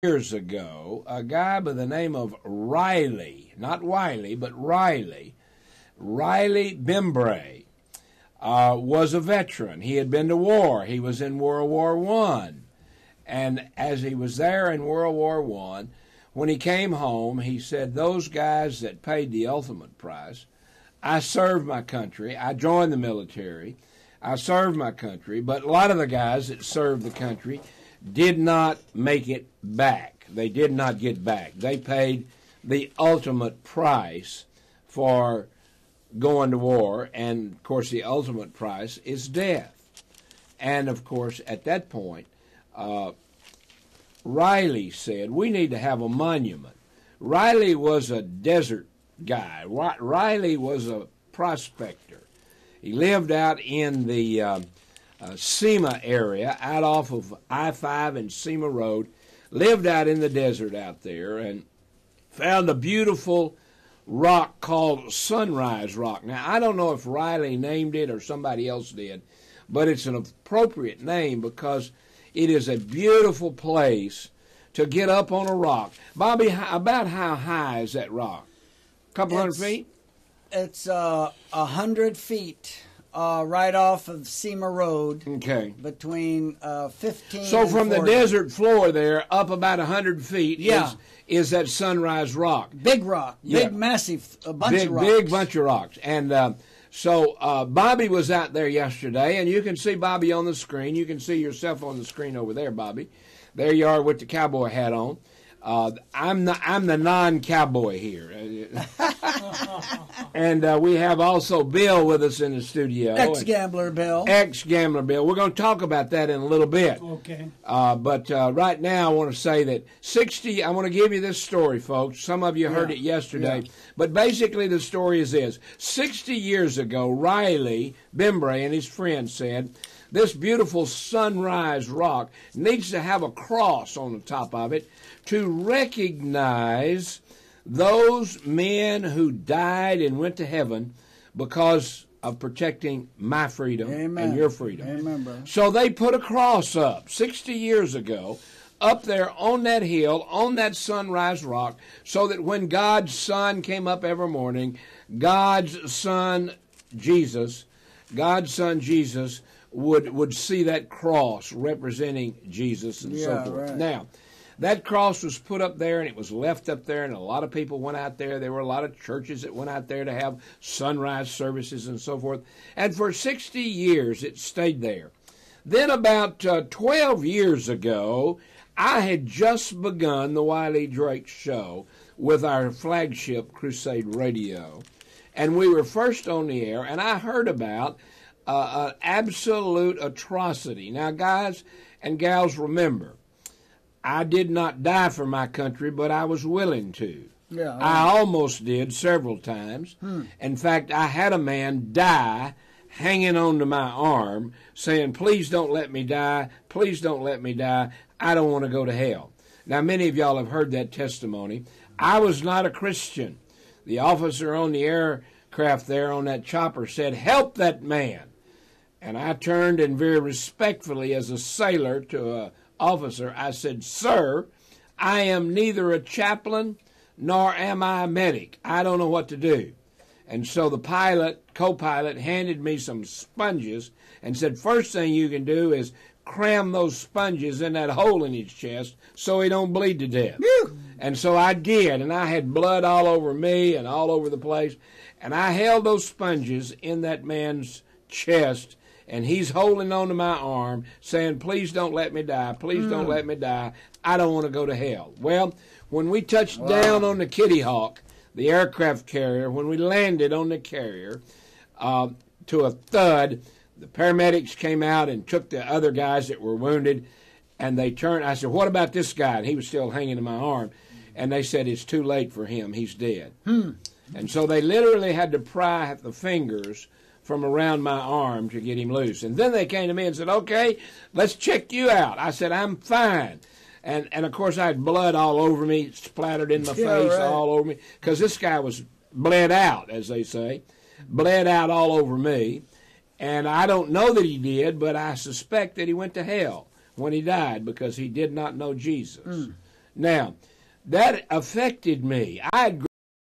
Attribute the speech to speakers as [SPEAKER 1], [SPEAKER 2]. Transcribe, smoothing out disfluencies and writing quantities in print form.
[SPEAKER 1] years ago, a guy by the name of Riley, not Wiley, but Riley Bembray, was a veteran. He had been to war. He was in World War I. And as he was there in World War I, when he came home, he said, those guys that paid the ultimate price, I served my country, I joined the military, I served my country, but a lot of the guys that served the country did not make it back. They did not get back. They paid the ultimate price for going to war, and, of course, the ultimate price is death. And, of course, at that point, Riley said, we need to have a monument. Riley was a desert guy. Riley was a prospector. He lived out in the Sema area, out off of I-5 and Sema Road, lived out in the desert out there, and found a beautiful rock called Sunrise Rock. Now, I don't know if Riley named it or somebody else did, but it's an appropriate name because it is a beautiful place to get up on a rock. Bobby, about how high is that rock? A couple hundred feet?
[SPEAKER 2] It's 100 feet right off of Sema Road. Okay. Between 15
[SPEAKER 1] So
[SPEAKER 2] and
[SPEAKER 1] from
[SPEAKER 2] 40.
[SPEAKER 1] the desert floor there, up about 100 feet is that Sunrise Rock.
[SPEAKER 2] Big rock. Big, massive, bunch of rocks.
[SPEAKER 1] Big bunch of rocks. And so Bobby was out there yesterday, and you can see Bobby on the screen. You can see yourself on the screen over there, Bobby. There you are with the cowboy hat on. I'm the non-cowboy here. And we have also Bill with us in the studio.
[SPEAKER 2] Ex-gambler Bill.
[SPEAKER 1] Ex-gambler Bill. We're going to talk about that in a little bit.
[SPEAKER 3] Okay.
[SPEAKER 1] But right now I want to say that I want to give you this story, folks. Some of you heard it yesterday. Yeah. But basically the story is this. 60 years ago, Riley Bembray and his friends said, this beautiful Sunrise Rock needs to have a cross on the top of it to recognize those men who died and went to heaven because of protecting my freedom and your freedom.
[SPEAKER 2] Amen, brother.
[SPEAKER 1] So they put a cross up 60 years ago up there on that hill, on that Sunrise Rock, so that when God's Son came up every morning, God's Son Jesus would see that cross representing Jesus and so forth.
[SPEAKER 2] Right.
[SPEAKER 1] Now, that cross was put up there, and it was left up there, and a lot of people went out there. There were a lot of churches that went out there to have sunrise services and so forth. And for 60 years, it stayed there. Then about 12 years ago, I had just begun the Wiley Drake Show with our flagship Crusade Radio. And we were first on the air, and I heard about an absolute atrocity. Now, guys and gals, remember, I did not die for my country, but I was willing to.
[SPEAKER 2] Yeah,
[SPEAKER 1] I almost did several times. In fact, I had a man die hanging on to my arm, saying, please don't let me die, please don't let me die, I don't want to go to hell. Now, many of y'all have heard that testimony. I was not a Christian. The officer on the aircraft there on that chopper said, help that man. And I turned and very respectfully as a sailor to an officer, I said, sir, I am neither a chaplain nor am I a medic. I don't know what to do. And so the co-pilot, handed me some sponges and said, first thing you can do is cram those sponges in that hole in his chest so he don't bleed to death. And so I did, and I had blood all over me and all over the place. And I held those sponges in that man's chest, and he's holding on to my arm, saying, please don't let me die, please don't let me die, I don't want to go to hell. Well, when we touched down on the Kitty Hawk, the aircraft carrier, when we landed on the carrier, to a thud, the paramedics came out and took the other guys that were wounded, and they turned. I said, what about this guy? And he was still hanging in my arm. And they said, it's too late for him, he's dead. And so they literally had to pry the fingers from around my arm to get him loose. And then they came to me and said, okay, let's check you out. I said, I'm fine. And of course, I had blood all over me, splattered in my face, all over me, because this guy was bled out, as they say, bled out all over me. And I don't know that he did, but I suspect that he went to hell when he died because he did not know Jesus. Now, that affected me. I had